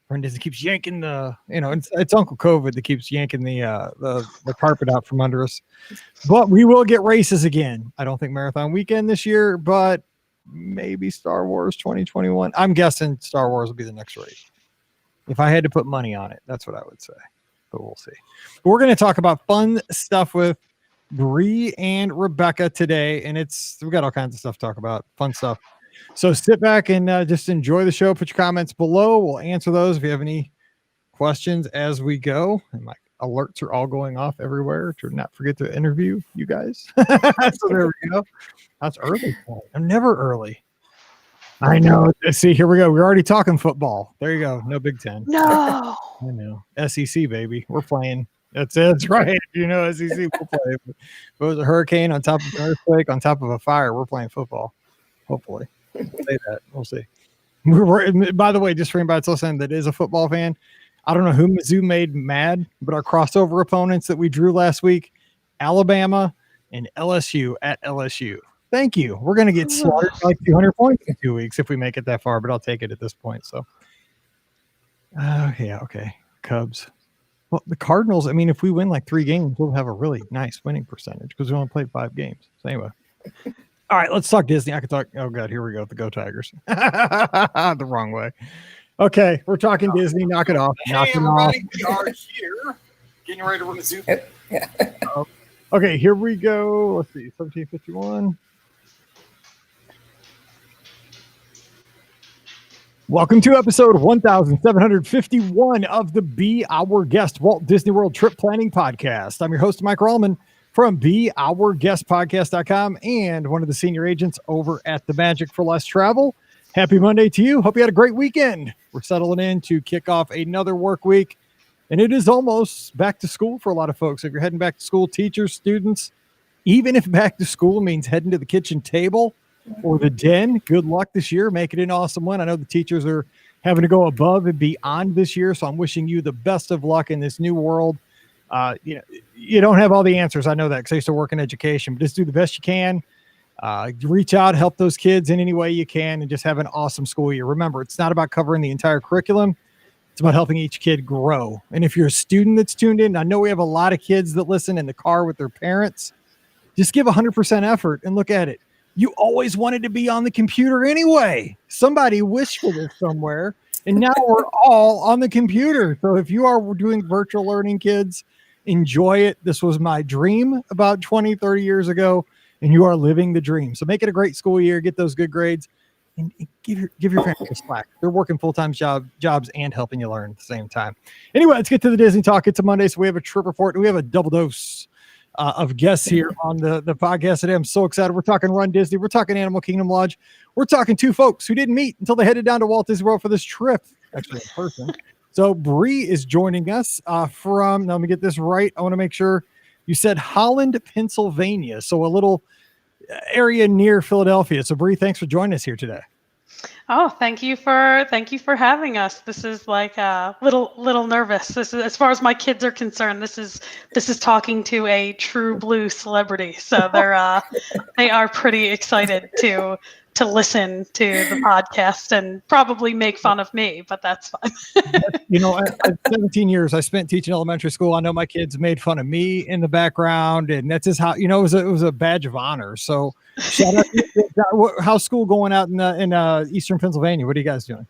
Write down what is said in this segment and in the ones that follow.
friend is keeps yanking it's Uncle COVID that keeps yanking the carpet out from under us. But we will get races again. I don't think Marathon Weekend this year, but maybe Star Wars 2021. I'm guessing Star Wars will be the next race. If I had to put money on it, that's what I would say. But we'll see. But we're going to talk about fun stuff with Bree and Rebecca today, and we've got all kinds of stuff to talk about, fun stuff. So sit back and just enjoy the show. Put your comments below. We'll answer those if you have any questions as we go. And my alerts are all going off everywhere to not forget to interview you guys. So there we go. That's early. I'm never early. I know. See, here we go. We're already talking football. There you go. No Big Ten. No. I know. SEC, baby. We're playing. That's it. That's right. SEC, we'll play. If it was a hurricane on top of an earthquake, on top of a fire, we're playing football. Hopefully. We'll say that. We'll see. By the way, just for anybody that's listening that is a football fan, I don't know who Mizzou made mad, but our crossover opponents that we drew last week, Alabama and LSU at LSU. Thank you. We're going to get slaughtered by like 200 points in 2 weeks if we make it that far, but I'll take it at this point. So, yeah, okay. Cubs. Well, the Cardinals, I mean, if we win like 3 games, we'll have a really nice winning percentage because we only played 5 games. So, anyway. All right, let's talk Disney. I can talk. Oh, God, here we go. The Go Tigers. The wrong way. Okay, we're talking Disney. Knock it off. Knock it off. We are here. Getting ready to run a Zoom. Okay, here we go. Let's see. 1751. Welcome to episode 1751 of the Be Our Guest Walt Disney World Trip Planning Podcast. I'm your host, Mike Rallman from BeOurGuestPodcast.com and one of the senior agents over at the Magic for Less Travel. Happy Monday to you. Hope you had a great weekend. We're settling in to kick off another work week, and it is almost back to school for a lot of folks. If you're heading back to school, teachers, students, even if back to school means heading to the kitchen table or the den, good luck this year. Make it an awesome one. I know the teachers are having to go above and beyond this year, so I'm wishing you the best of luck in this new world. You don't have all the answers. I know that because I used to work in education, but just do the best you can. Reach out, help those kids in any way you can, and just have an awesome school year. Remember, it's not about covering the entire curriculum. It's about helping each kid grow. And if you're a student that's tuned in, I know we have a lot of kids that listen in the car with their parents. Just give 100% effort and look at it. You always wanted to be on the computer anyway. Somebody wished for this somewhere, and now we're all on the computer. So if you are doing virtual learning, kids, enjoy it. This was my dream about 20, 30 years ago, and you are living the dream. So make it a great school year, get those good grades, and give your parents a slack. They're working full-time jobs and helping you learn at the same time. Anyway, let's get to the Disney Talk. It's a Monday, so we have a trip report, and we have a double dose of guests here on the podcast today. I'm so excited. We're talking Run Disney. We're talking Animal Kingdom Lodge. We're talking 2 folks who didn't meet until they headed down to Walt Disney World for this trip, actually in person. So Bree is joining us from, now let me get this right. I want to make sure you said Holland, Pennsylvania. So a little area near Philadelphia. So Bree, thanks for joining us here today. Oh, thank you for having us. This is like a little nervous. This is, as far as my kids are concerned, this is talking to a true blue celebrity. So they are pretty excited to listen to the podcast and probably make fun of me, but that's fine. At 17 years, I spent teaching elementary school. I know my kids made fun of me in the background, and that's just how, it was a badge of honor. So shout out. How's school going out in Eastern Pennsylvania? What are you guys doing?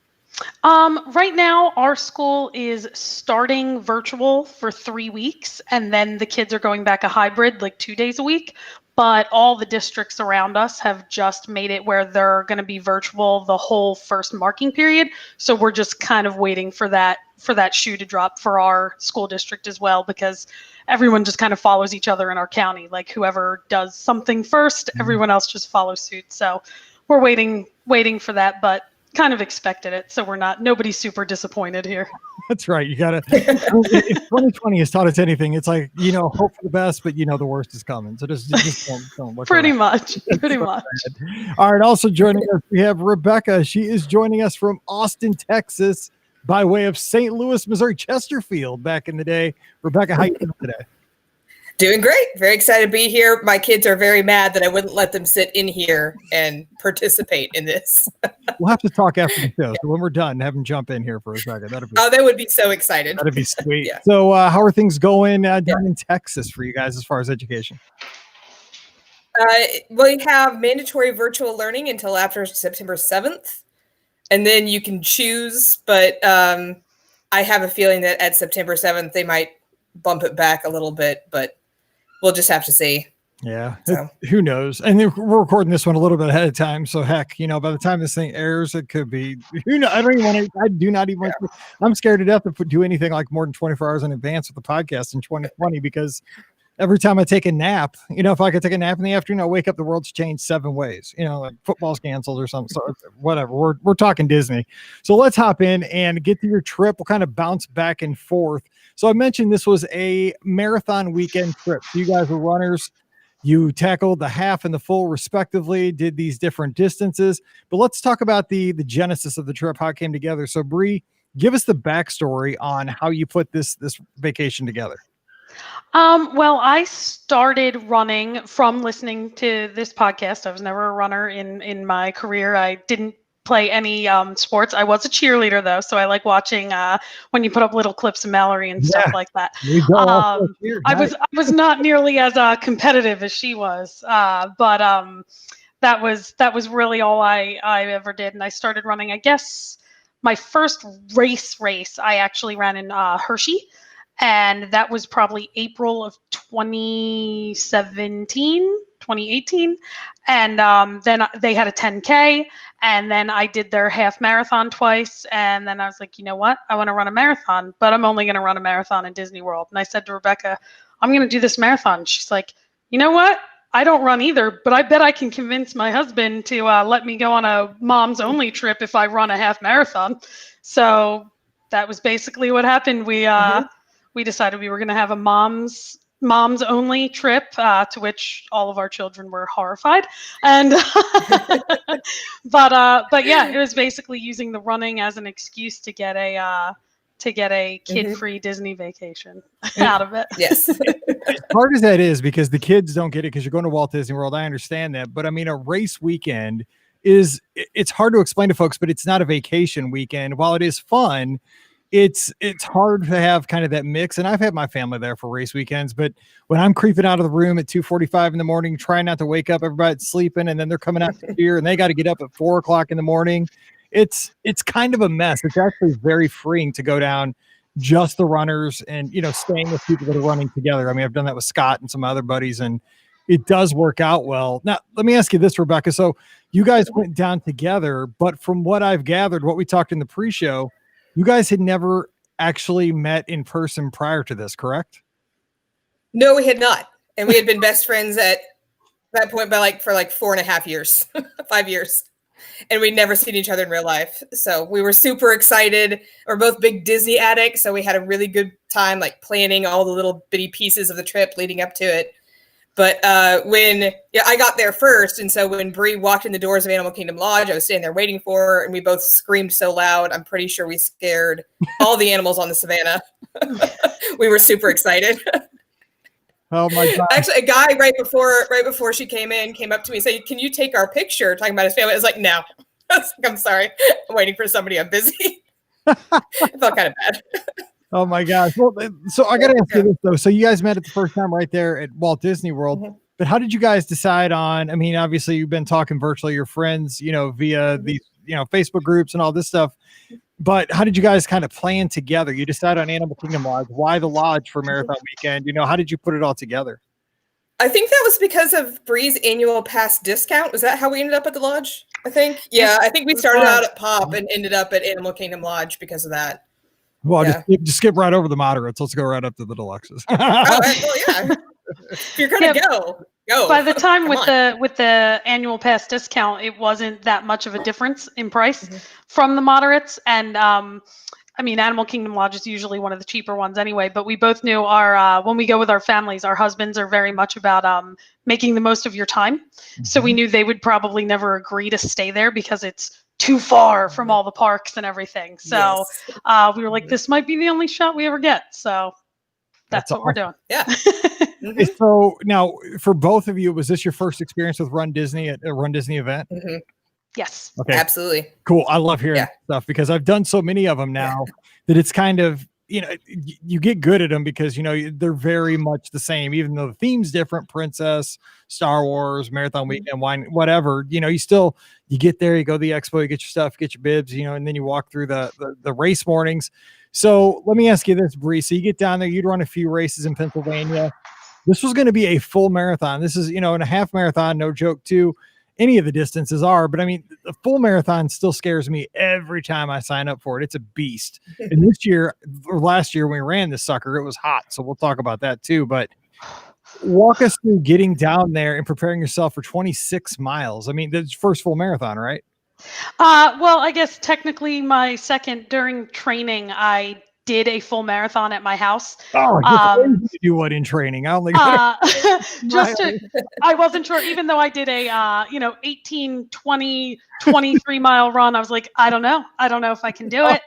Right now, our school is starting virtual for 3 weeks, and then the kids are going back a hybrid, like 2 days a week. But all the districts around us have just made it where they're going to be virtual the whole first marking period. So we're just kind of waiting for that shoe to drop for our school district as well, because everyone just kind of follows each other in our county. Like whoever does something first, everyone else just follows suit. So we're waiting for that, but kind of expected it. So nobody's super disappointed here. That's right. You gotta, if 2020 has taught us anything, it's like, hope for the best, but the worst is coming. So just don't look pretty around. much. All right. Also joining us, we have Rebecca. She is joining us from Austin, Texas, by way of St. Louis, Missouri, Chesterfield back in the day. Rebecca, how you doing today? Doing great. Very excited to be here. My kids are very mad that I wouldn't let them sit in here and participate in this. We'll have to talk after the show. So when we're done, have them jump in here for a second. They would be so excited. That'd be sweet. Yeah. So how are things going down in Texas for you guys as far as education? We have mandatory virtual learning until after September 7th, and then you can choose. But I have a feeling that at September 7th, they might bump it back a little bit, but we'll just have to see. Yeah. So. Who knows? And then we're recording this one a little bit ahead of time. So heck, by the time this thing airs, it could be, who knows? I don't even want to, I do not even, I'm scared to death to do anything like more than 24 hours in advance with the podcast in 2020, because every time I take a nap, if I could take a nap in the afternoon, I'll wake up, the world's changed 7 ways, like football's canceled or something. So whatever, we're talking Disney. So let's hop in and get to your trip. We'll kind of bounce back and forth. So I mentioned this was a marathon weekend trip. So you guys were runners. You tackled the half and the full respectively, did these different distances, but let's talk about the genesis of the trip, how it came together. So Bree, give us the backstory on how you put this vacation together. Well, I started running from listening to this podcast. I was never a runner in my career. I didn't play any sports. I was a cheerleader though, so I like watching when you put up little clips of Mallory and stuff like that. I was not nearly as competitive as she was, but that was really all I ever did. And I started running. I guess my first race I actually ran in Hershey. And that was probably April of 2018. And then they had a 10K. And then I did their half marathon twice. And then I was like, you know what? I want to run a marathon, but I'm only going to run a marathon in Disney World. And I said to Rebecca, I'm going to do this marathon. She's like, you know what? I don't run either, but I bet I can convince my husband to let me go on a mom's only trip if I run a half marathon. So that was basically what happened. We decided we were going to have a mom's only trip, to which all of our children were horrified. And but yeah, it was basically using the running as an excuse to get a kid-free Disney vacation out of it. Yes. As hard as that is, because the kids don't get it because you're going to Walt Disney World. I understand that, but I mean, a race weekend it's hard to explain to folks, but it's not a vacation weekend. While it is fun, it's hard to have kind of that mix. And I've had my family there for race weekends, but when I'm creeping out of the room at 2:45 in the morning, trying not to wake up everybody sleeping, and then they're coming out to beer and they got to get up at 4:00 in the morning, it's kind of a mess. It's actually very freeing to go down just the runners and, staying with people that are running together. I mean, I've done that with Scott and some other buddies, and it does work out well. Now, let me ask you this, Rebecca. So you guys went down together, but from what I've gathered, what we talked in the pre-show, you guys had never actually met in person prior to this, correct? No, we had not. And we had been best friends at that point for 4.5 years, 5 years. And we'd never seen each other in real life. So we were super excited. We're both big Disney addicts. So we had a really good time, planning all the little bitty pieces of the trip leading up to it. But I got there first, and so when Bree walked in the doors of Animal Kingdom Lodge, I was standing there waiting for her, and we both screamed so loud, I'm pretty sure we scared all the animals on the savannah. We were super excited. Oh my God. Actually, a guy right before she came up to me and said, "Can you take our picture?" Talking about his family. I was like, "No." I was like, I'm sorry. I'm waiting for somebody. I'm busy. It felt kind of bad. Oh my gosh. Well, so I got to ask you this though. So you guys met at the first time right there at Walt Disney World, but how did you guys decide on, I mean, obviously you've been talking virtually, your friends, via these, Facebook groups and all this stuff, but how did you guys kind of plan together? You decided on Animal Kingdom Lodge. Why the lodge for marathon weekend? How did you put it all together? I think that was because of Bree's annual pass discount. Was that how we ended up at the lodge? I think. Yeah, I think we started out at Pop and ended up at Animal Kingdom Lodge because of that. Well, just skip right over the moderates. Let's go right up to the deluxes. Well, yeah. If you're gonna go. By the time with the annual pass discount, it wasn't that much of a difference in price from the moderates. And I mean, Animal Kingdom Lodge is usually one of the cheaper ones anyway. But we both knew our when we go with our families, our husbands are very much about making the most of your time. So we knew they would probably never agree to stay there because it's too far from all the parks and everything. So we were like, this might be the only shot we ever get. So That's what we're doing. Yeah. Hey, so now for both of you, was this your first experience with Run Disney at a Run Disney event? Yes. Okay. Absolutely. Cool. I love hearing stuff because I've done so many of them now that it's kind of, you get good at them because, they're very much the same, even though the theme's different, Princess, Star Wars, Marathon Weekend, wine, whatever, you get there, you go to the expo, you get your stuff, get your bibs, and then you walk through the race mornings. So let me ask you this, Bree. So you get down there, you'd run a few races in Pennsylvania. This was going to be a full marathon. This is, and a half marathon, no joke too. Any of the distances are, but I mean, the full marathon still scares me every time I sign up for it. It's a beast. And this year or last year when we ran this sucker, it was hot. So we'll talk about that too. But walk us through getting down there and preparing yourself for 26 miles. I mean, the first full marathon, right? Well, I guess technically my second during training, I did a full marathon at my house. Oh, you do what in training? I only I wasn't sure, even though I did a 18, 20, 23 mile run. I was like, I don't know if I can do it.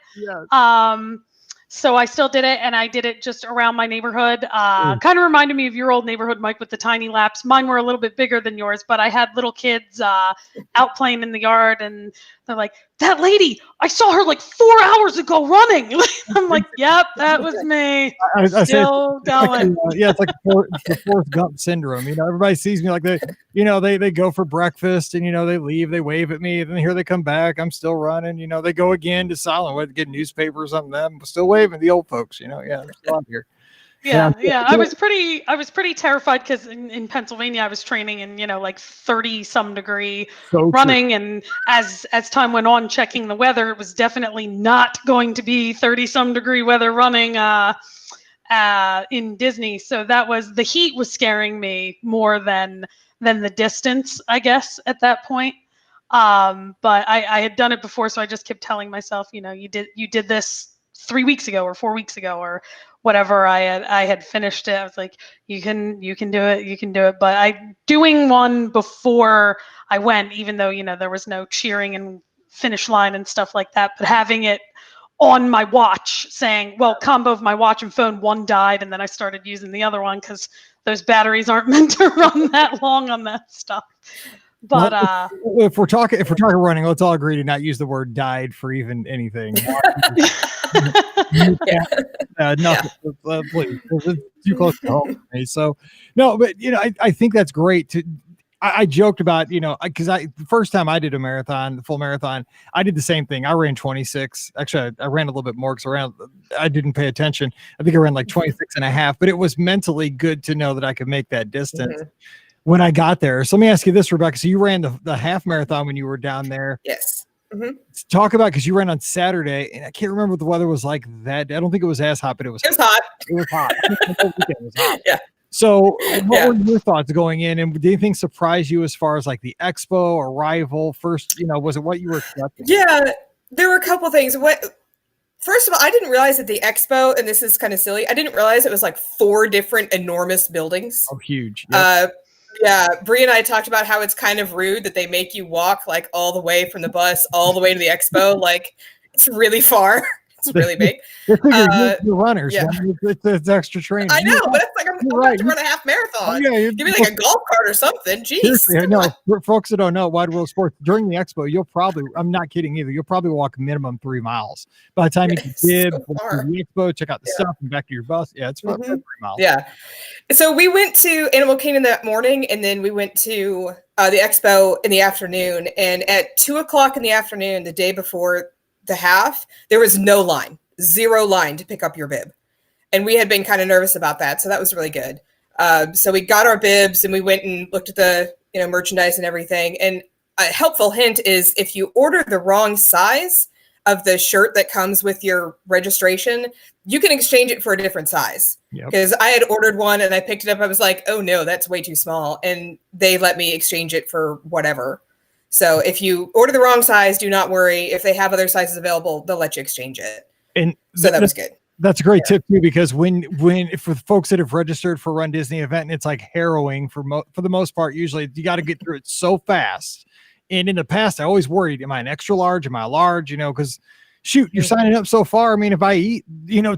So I still did it, and I did it just around my neighborhood. Kind of reminded me of your old neighborhood, Mike, with the tiny laps. Mine were a little bit bigger than yours, but I had little kids out playing in the yard, and they're like, that lady, I saw her like 4 hours ago running. I'm like, yep, that was me. I still going. It's like the Forrest Gump syndrome. Everybody sees me like they go for breakfast and, they leave, they wave at me, and then here they come back. I'm still running. They go again to Silent to get a newspaper or something. I'm still waving the old folks, there's a lot here. Yeah. I was pretty terrified because in Pennsylvania I was training in like 30 some degree running, and as time went on, checking the weather, it was definitely not going to be 30 some degree weather running in Disney. So the heat was scaring me more than the distance, I guess, at that point. But I had done it before, so I just kept telling myself, you did this 3 weeks ago or 4 weeks ago or whatever. I had finished it. I was like, you can do it. But doing one before I went, even though, there was no cheering and finish line and stuff like that, but having it on my watch saying, well, combo of my watch and phone, one died. And then I started using the other one because those batteries aren't meant to run that long on that stuff. But if we're talking running, let's all agree to not use the word died for even anything. Nothing. Please, it's too close to home for me. So no, but I think that's great. I joked about because the first time I did a marathon, the full marathon, I did the same thing. I ran 26. Actually, I ran a little bit more because I didn't pay attention. I think I ran like 26 and a half, but it was mentally good to know that I could make that distance. When I got there. So let me ask you this, Rebecca. So you ran the half marathon when you were down there. Yes. Talk about, because you ran on Saturday, and I can't remember what the weather was like that. I don't think it was as hot, but it was hot. It was hot. It was hot. Yeah. So what were your thoughts going in? And did anything surprise you as far as like the expo arrival first? Was it what you were expecting? Yeah, there were a couple things. First of all, I didn't realize that the expo, and this is kind of silly, I didn't realize it was like 4 different enormous buildings. Oh, huge. Yep. Yeah, Bree and I talked about how it's kind of rude that they make you walk like all the way from the bus all the way to the expo. Like, it's really far. It's really big. The runners. Yeah. It's extra training. I know, but it's like I'm going to have to run a half marathon. Give me like a golf cart or something. Jeez. No, for folks that don't know, Wide World Sports, during the expo, you'll probably, I'm not kidding either, you'll probably walk minimum 3 miles. By the time you can dip, the expo, check out the stuff, and back to your bus. Yeah, it's probably 3 miles. Yeah. So we went to Animal Kingdom that morning, and then we went to the expo in the afternoon. And at 2:00 in the afternoon, the day before the half, there was no line, 0 line to pick up your bib. And we had been kind of nervous about that. So that was really good. So we got our bibs and we went and looked at the merchandise and everything. And a helpful hint is if you order the wrong size of the shirt that comes with your registration, you can exchange it for a different size. Because I had ordered one and I picked it up. I was like, oh no, that's way too small. And they let me exchange it for whatever. So if you order the wrong size, do not worry. If they have other sizes available, they'll let you exchange it. And so that was good. That's a great tip too, because when for folks that have registered for Run Disney event, and it's like harrowing for the most part, usually you got to get through it so fast. And in the past, I always worried, am I an extra large? Am I a large? Because shoot, you're signing up so far. I mean, if I eat,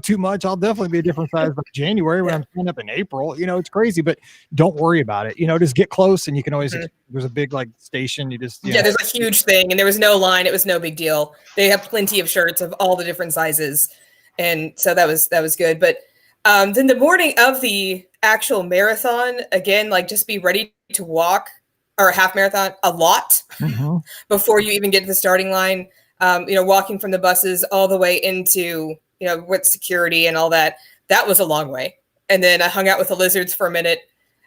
too much, I'll definitely be a different size by January when I'm signing up in April. It's crazy, but don't worry about it. Just get close, and you can always, there's a big like station. You just, there's a huge thing, and there was no line. It was no big deal. They have plenty of shirts of all the different sizes. And so that was good. But then the morning of the actual marathon, again, like just be ready to walk, or a half marathon, a lot before you even get to the starting line. Walking from the buses all the way into, with security and all that. That was a long way. And then I hung out with the lizards for a minute.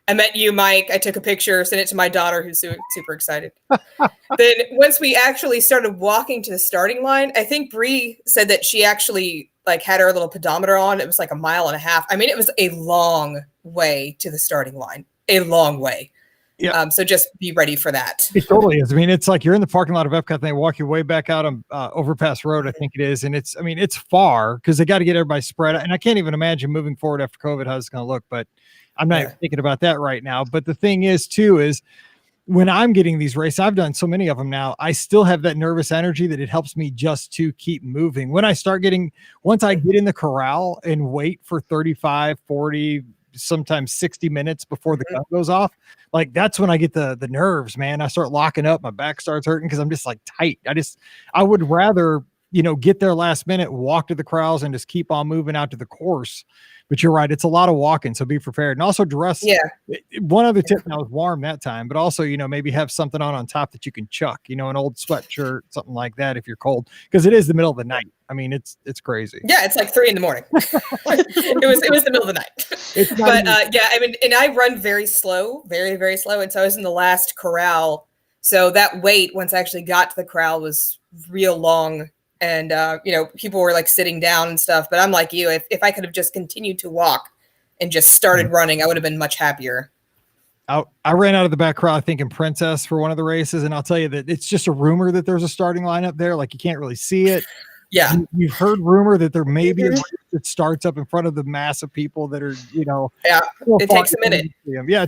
I met you, Mike. I took a picture, sent it to my daughter, who's super excited. Then once we actually started walking to the starting line, I think Bree said that she actually like had her little pedometer on. It was like 1.5 miles. I mean, it was a long way to the starting line, a long way. Yeah. So just be ready for that. It totally is. I mean, it's like you're in the parking lot of Epcot and they walk you way back out on Overpass Road, I think it is. And it's far because they got to get everybody spread out. And I can't even imagine moving forward after COVID, how it's going to look, but I'm not even thinking about that right now. But the thing is too, is when I'm getting these races, I've done so many of them now, I still have that nervous energy that it helps me just to keep moving. Once I get in the corral and wait for 35, 40, sometimes 60 minutes before the gun goes off, like that's when I get the nerves, man. I start locking up, my back starts hurting because I'm just like tight. I would rather, get there last minute, walk to the corrals and just keep on moving out to the course. But you're right, it's a lot of walking, so be prepared. And also dress. Yeah. One other tip, I was warm that time, but also, maybe have something on top that you can chuck, an old sweatshirt, something like that if you're cold, because it is the middle of the night. I mean, it's crazy. Yeah, it's like 3 a.m. it was the middle of the night. But I mean, and I run very slow, very, very slow. And so I was in the last corral. So that wait, once I actually got to the corral, was real long. And, people were like sitting down and stuff, but I'm like you, if I could have just continued to walk and just started running, I would have been much happier. I ran out of the back crowd, I think in Princess for one of the races. And I'll tell you that it's just a rumor that there's a starting line up there. Like you can't really see it. Yeah. You've heard rumor that there may be a race that starts up in front of the mass of people that are, yeah, it takes a minute. Yeah.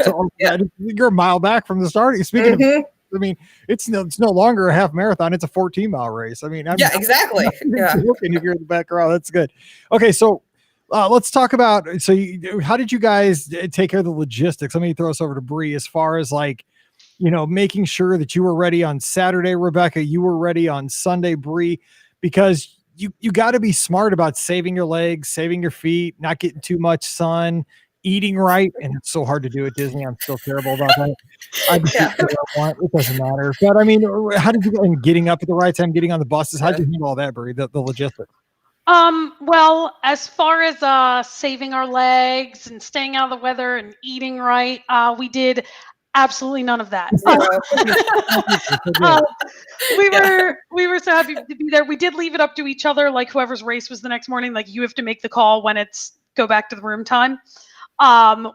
You're a mile back from the starting. Speaking of, I mean, it's no longer a half marathon. It's a 14-mile race. I mean, exactly. Yeah. If you're in the back row, that's good. Okay. So let's talk about, how did you guys take care of the logistics? Let me throw us over to Bree as far as like, making sure that you were ready on Saturday, Rebecca, you were ready on Sunday, Bree, because you got to be smart about saving your legs, saving your feet, not getting too much sun, eating right. And it's so hard to do at Disney. I'm still terrible about that. It doesn't matter. But I mean, how did you go in getting up at the right time, getting on the buses? How did you handle all that, Bree, the logistics? Well, as far as saving our legs and staying out of the weather and eating right, we did absolutely none of that. We were so happy to be there. We did leave it up to each other, like whoever's race was the next morning, like you have to make the call when it's go back to the room time.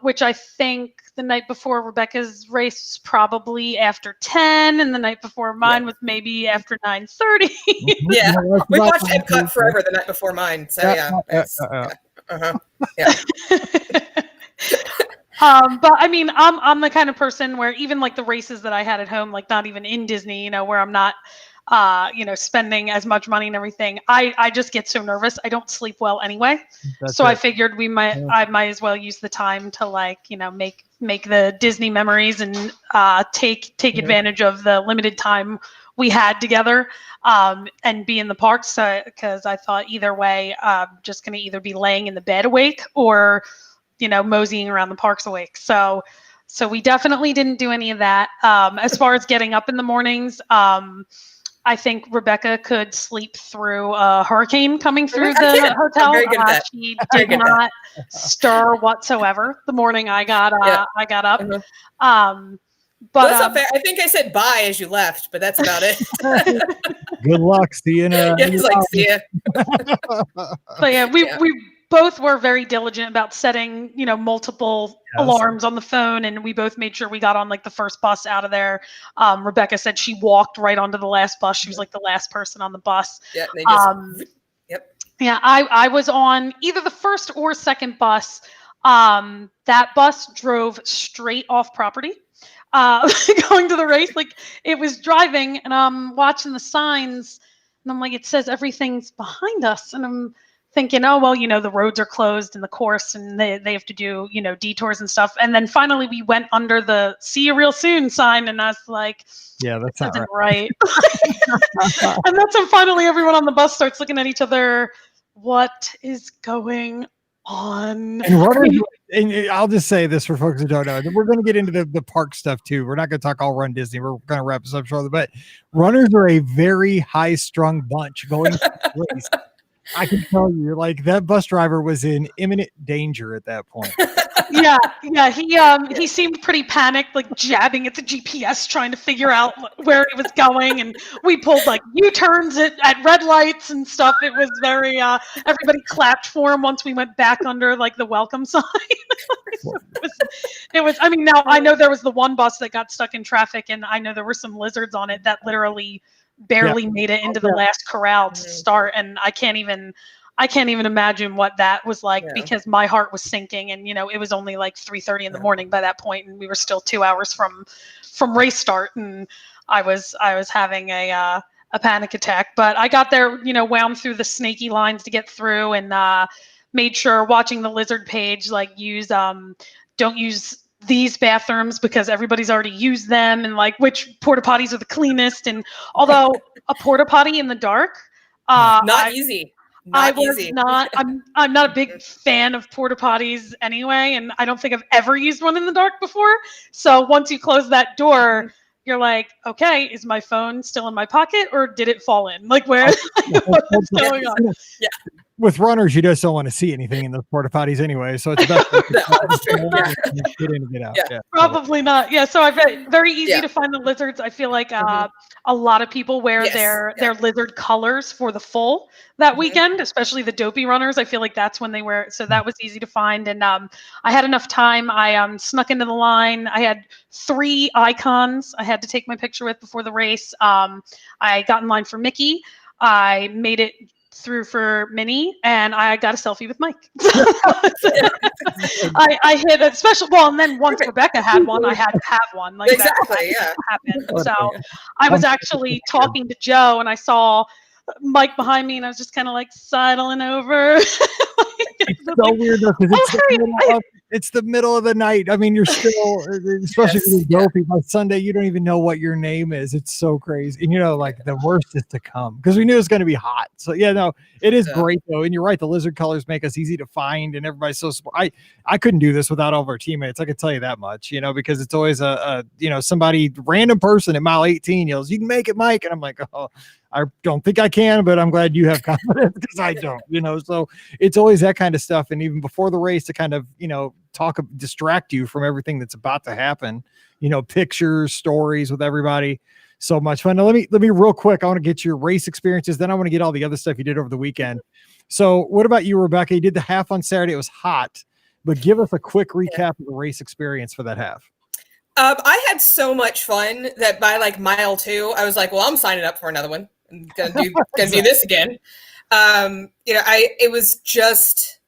Which I think the night before Rebecca's race was probably after 10, and the night before mine was maybe after 9:30. Yeah, we watched Epcot forever the night before mine. So but I mean, I'm the kind of person where even like the races that I had at home, like not even in Disney, where I'm not, spending as much money and everything, I just get so nervous. I don't sleep well anyway. I figured I might as well use the time to make the Disney memories and take advantage of the limited time we had together, and be in the parks, because I thought either way, just going to either be laying in the bed awake or, moseying around the parks awake. So we definitely didn't do any of that. As far as getting up in the mornings, I think Rebecca could sleep through a hurricane coming through the hotel. She did not stir whatsoever the morning I got up. But that's not fair. I think I said bye as you left, but that's about it. Good luck. See you. See ya. But yeah, we both were very diligent about setting, multiple alarms on the phone, and we both made sure we got on like the first bus out of there. Rebecca said she walked right onto the last bus. She was like the last person on the bus. Yeah. Yeah. I was on either the first or second bus. That bus drove straight off property, going to the race. Like it was driving, and I'm watching the signs And I'm like, it says everything's behind us. And I'm thinking, oh, well, the roads are closed in the course and they have to do, detours and stuff. And then finally we went under the see you real soon sign. And I was like, yeah, that's not right. And that's when finally everyone on the bus starts looking at each other. What is going on? And runners, and I'll just say this for folks who don't know, we're going to get into the park stuff too. We're not going to talk all Run Disney. We're going to wrap this up shortly, but runners are a very high strung bunch going to the race. I can tell you, like, that bus driver was in imminent danger at that point. Yeah. He seemed pretty panicked, like jabbing at the GPS, trying to figure out where he was going. And we pulled like U-turns at red lights and stuff. It was very, everybody clapped for him once we went back under like the welcome sign. It was, I mean, now I know there was the one bus that got stuck in traffic, and I know there were some lizards on it that literally barely made it into the last corral to start. And I can't even imagine what that was like, because my heart was sinking, and it was only like 3:30 in the morning by that point, and we were still 2 hours from race start, and I was having a panic attack. But I got there, wound through the snaky lines to get through, and made sure, watching the lizard page, like don't use these bathrooms because everybody's already used them, and like which porta potties are the cleanest. And although a porta potty in the dark, easy. I'm not a big fan of porta potties anyway, and I don't think I've ever used one in the dark before. So once you close that door, you're like, okay, is my phone still in my pocket or did it fall in? Like, what's going on? Yeah. With runners, you just don't want to see anything in those porta potties anyway, so it's best to get in and get out. Yeah. Probably not. Yeah, so I've very easy to find the lizards. I feel like a lot of people wear their lizard colors for the full that weekend, especially the dopey runners. I feel like that's when they wear it, so that was easy to find. And I had enough time. I snuck into the line. I had 3 icons I had to take my picture with before the race. I got in line for Mickey. I made it through for Minnie, and I got a selfie with Mike. I hit a special, and then once Rebecca had one, I had to have one. Like exactly, that happened. So I was actually talking to Joe, and I saw Mike behind me, and I was just kind of like sidling over. It's so weird though, because it's the middle of the night. I mean, you're still, especially if you're dopey, by Sunday, you don't even know what your name is. It's so crazy. And like the worst is to come, because we knew it was going to be hot. So yeah, no, it is great though. And you're right. The lizard colors make us easy to find, and everybody's so smart. I couldn't do this without all of our teammates. I could tell you that much, because it's always somebody, random person at mile 18 yells, "You can make it, Mike." And I'm like, oh, I don't think I can, but I'm glad you have confidence, because I don't, so it's always that kind of stuff. And even before the race, to kind of, distract you from everything that's about to happen, pictures, stories with everybody. So much fun. Now, let me real quick. I want to get your race experiences. Then I want to get all the other stuff you did over the weekend. So what about you, Rebecca? You did the half on Saturday. It was hot, but give us a quick recap of the race experience for that half. I had so much fun that by like mile 2, I was like, well, I'm signing up for another one. I'm gonna do this again. It was just,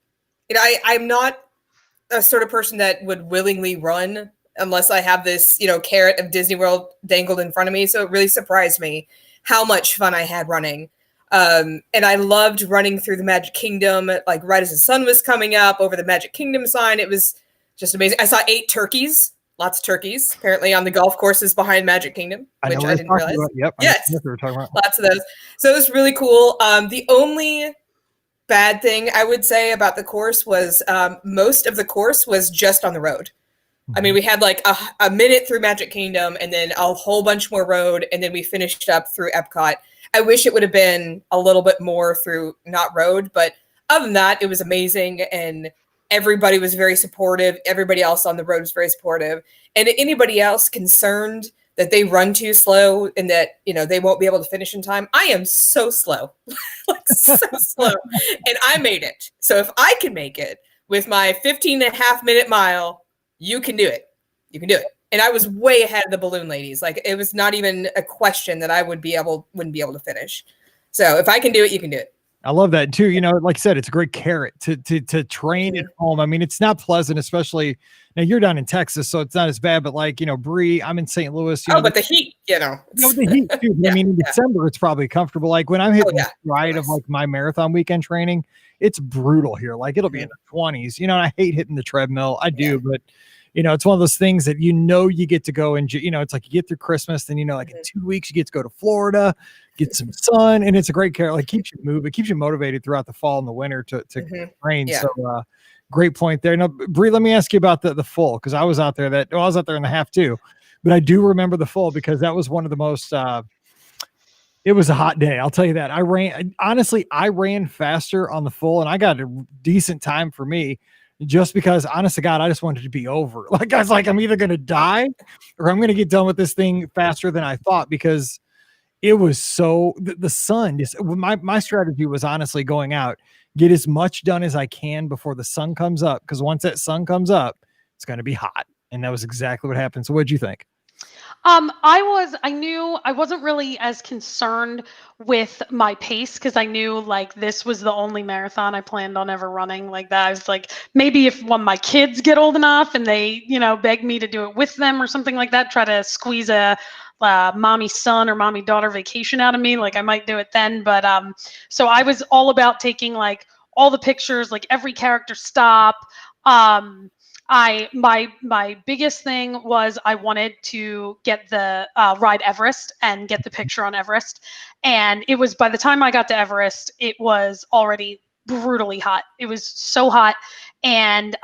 I'm not a sort of person that would willingly run unless I have this, carrot of Disney World dangled in front of me. So it really surprised me how much fun I had running. And I loved running through the Magic Kingdom, like right as the sun was coming up over the Magic Kingdom sign. It was just amazing. I saw 8 turkeys. Lots of turkeys, apparently, on the golf courses behind Magic Kingdom, which I didn't realize. Yep. Yes. We were talking about. Lots of those. So it was really cool. The only bad thing I would say about the course was most of the course was just on the road. I mean, we had like a minute through Magic Kingdom, and then a whole bunch more road, and then we finished up through Epcot. I wish it would have been a little bit more through not road, but other than that, it was amazing. And everybody was very supportive. Everybody else on the road was very supportive. And anybody else concerned that they run too slow and that, they won't be able to finish in time, I am so slow, like so slow. And I made it. So if I can make it with my 15.5-minute mile, you can do it. You can do it. And I was way ahead of the balloon ladies. Like, it was not even a question that I wouldn't be able to finish. So if I can do it, you can do it. I love that too. You know, like I said, it's a great carrot to train at home. I mean, it's not pleasant, especially now you're down in Texas, so it's not as bad. But like, you know, Bree, I'm in St. Louis. You know, but the heat, the heat too. I mean, in December, it's probably comfortable. Like when I'm hitting the stride of like my marathon weekend training, it's brutal here. Like it'll be in the 20s. You know, and I hate hitting the treadmill. I do, but you know, it's one of those things that you get to go and you know, it's like you get through Christmas, then you know, like in 2 weeks you get to go to Florida, get some sun, and it's a great care. Like keeps you moving, keeps you motivated throughout the fall and the winter to train. So great point there. Now, Bree, let me ask you about the full, because I was out there I was out there in the half too, but I do remember the full because that was one of the most it was a hot day. I'll tell you that. I ran faster on the full and I got a decent time for me. Just because, honest to God, I just wanted it to be over. Like I was like, I'm either going to die or I'm going to get done with this thing faster than I thought, because it was so the sun is my strategy was honestly going out, get as much done as I can before the sun comes up. Because once that sun comes up, it's going to be hot. And that was exactly what happened. So what'd you think? I knew I wasn't really as concerned with my pace because I knew like this was the only marathon I planned on ever running like that. I was like, maybe if one of my kids get old enough and they, you know, beg me to do it with them or something like that, try to squeeze a mommy son or mommy daughter vacation out of me, like I might do it then. But so I was all about taking like all the pictures, like every character stop. My biggest thing was I wanted to get the ride Everest and get the picture on Everest. And it was, by the time I got to Everest, it was already brutally hot. It was so hot. And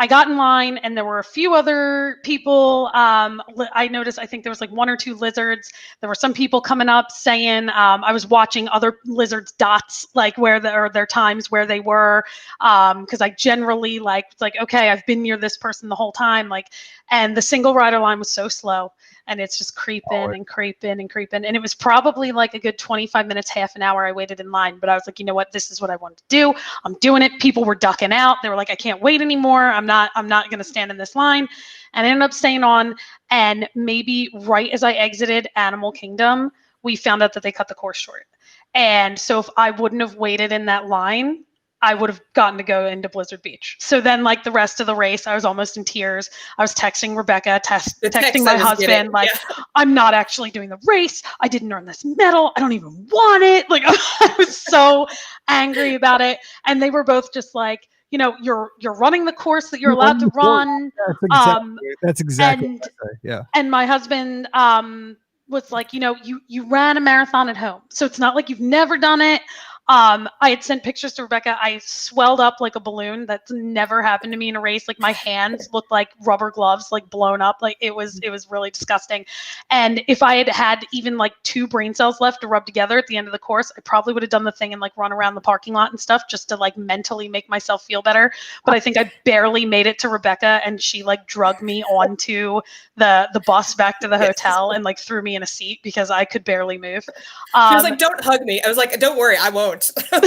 I got in line and there were a few other people. I noticed, I think there was like 1 or 2 lizards. There were some people coming up saying, I was watching other lizards' dots, like where their times where they were. Cause I generally like, okay, I've been near this person the whole time. Like, and the single rider line was so slow and it's just creeping and creeping and creeping. And it was probably like a good 25 minutes, half an hour I waited in line, but I was like, you know what, this is what I wanted to do. I'm doing it. People were ducking out. They were like, I can't wait anymore. I'm not going to stand in this line. And I ended up staying on. And maybe right as I exited Animal Kingdom, we found out that they cut the course short. And so if I wouldn't have waited in that line, I would have gotten to go into Blizzard Beach. So then like the rest of the race, I was almost in tears. I was texting Rebecca, texting my husband, like, I'm not actually doing the race. I didn't earn this medal. I don't even want it. Like I was so angry about it. And they were both just like, you know, you're running the course that you're allowed to run. That's exactly what I say. Yeah. And my husband was like, you know, you ran a marathon at home. So it's not like you've never done it. I had sent pictures to Rebecca. I swelled up like a balloon. That's never happened to me in a race. Like my hands looked like rubber gloves, like blown up. Like it was really disgusting. And if I had even like 2 brain cells left to rub together at the end of the course, I probably would have done the thing and like run around the parking lot and stuff just to like mentally make myself feel better. But I think I barely made it to Rebecca and she like drugged me onto the bus back to the hotel and like threw me in a seat because I could barely move. She was like, don't hug me. I was like, don't worry, I won't. But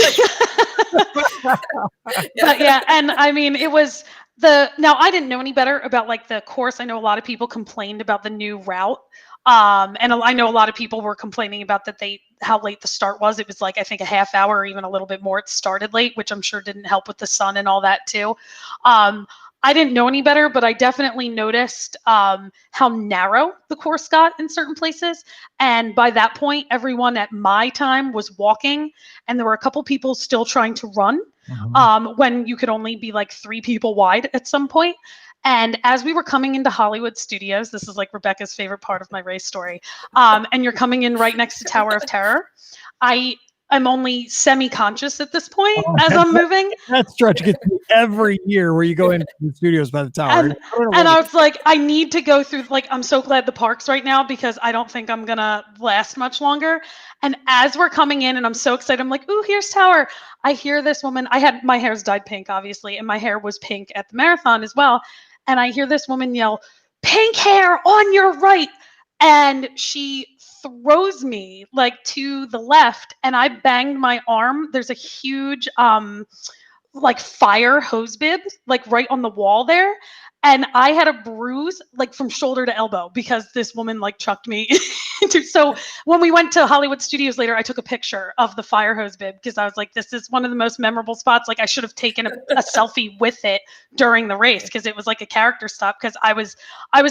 yeah, and I mean, it was now I didn't know any better about like the course. I know a lot of people complained about the new route. And I know a lot of people were complaining about how late the start was. It was like, I think a half hour or even a little bit more. It started late, which I'm sure didn't help with the sun and all that too. I didn't know any better, but I definitely noticed how narrow the course got in certain places. And by that point, everyone at my time was walking, and there were a couple people still trying to run when you could only be like 3 people wide at some point. And as we were coming into Hollywood Studios, this is like Rebecca's favorite part of my race story, and you're coming in right next to Tower of Terror, I'm only semi-conscious at this point as I'm moving. That stretch gets me every year where you go into the studios by the tower. And I was like, I need to go through, like, I'm so glad the park's right now because I don't think I'm going to last much longer. And as we're coming in and I'm so excited, I'm like, ooh, here's Tower. I hear this woman. My hair's dyed pink, obviously, and my hair was pink at the marathon as well. And I hear this woman yell, pink hair on your right. And she throws me like to the left and I banged my arm. There's a huge like fire hose bib like right on the wall there. and I had a bruise like from shoulder to elbow because this woman like chucked me into. So when we went to Hollywood Studios later, I took a picture of the fire hose bib because I was like, this is one of the most memorable spots. Like I should have taken a selfie with it during the race because it was like a character stop because I was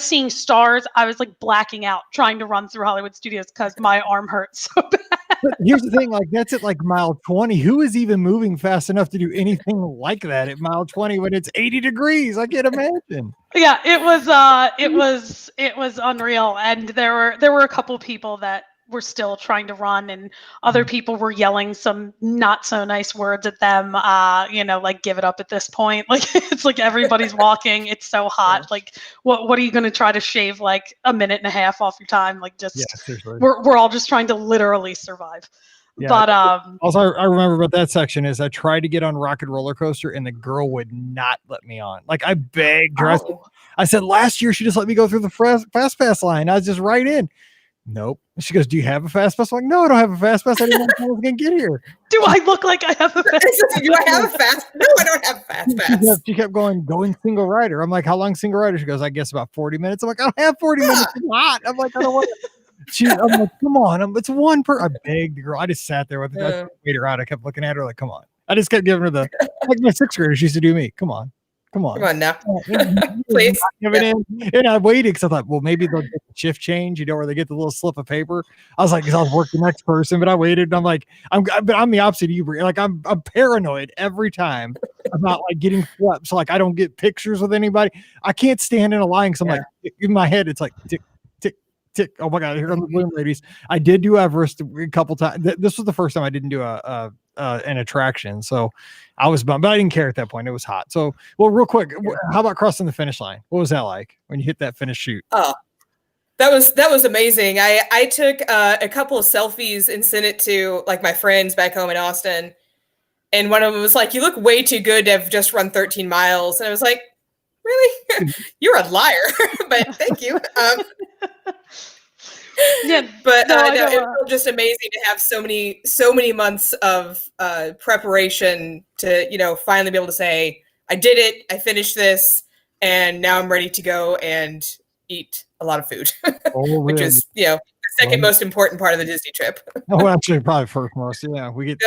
seeing stars. I was like blacking out trying to run through Hollywood Studios because my arm hurt so bad. But here's the thing, like that's at like mile 20. Who is even moving fast enough to do anything like that at mile 20 when it's 80 degrees? I can't imagine. Yeah, it was unreal. And there were a couple people that were still trying to run, and other people were yelling some not so nice words at them. Like give it up at this point. Like it's like everybody's walking. It's so hot. Like what are you going to try to shave like a minute and a half off your time? Like just we're all just trying to literally survive. Yeah. But also I remember about that section is I tried to get on Rocket Roller Coaster and the girl would not let me on. Like I begged her. I said last year she just let me go through the fast pass line. I was just right in. Nope. She goes, do you have a fast pass? I'm like, no, I don't have a fast pass. I didn't know I was going to get here. Do I look like I have a fast pass? Do I have a fast? No, I don't have a fast pass. She kept going single rider. I'm like, how long single rider? She goes, I guess about 40 minutes. I'm like, I don't have 40 minutes. It's hot. I'm like, I don't want to. I'm like, come on. It's one per. I begged the girl. I just sat there with her. I waited her out. I kept looking at her like, come on. I just kept giving her the, like my sixth graders used to do me. Come on. Come on now. Please. And I waited because I thought, well, maybe they'll get the shift change, where they get the little slip of paper. I was like, because I'll work the next person, but I waited. And I'm like, I'm the opposite of you. Like I'm paranoid every time about like getting swept. So like I don't get pictures with anybody. I can't stand in a line because I'm like in my head, it's like tick, tick, tick. Oh my God, here come the balloon ladies. I did do Everest a couple times. This was the first time I didn't do an attraction, so I was bummed, but I didn't care at that point. It was hot. So, well, real quick, how about crossing the finish line? What was that like when you hit that finish chute? Oh, that was amazing. I took a couple of selfies and sent it to like my friends back home in Austin, and one of them was like, "You look way too good to have just run 13 miles," and I was like, "Really? You're a liar," but thank you. Yeah, but it was just amazing to have so many months of preparation to finally be able to say I did it, I finished this, and now I'm ready to go and eat a lot of food, which is the second most important part of the Disney trip. Oh, actually, probably first most. Yeah, we get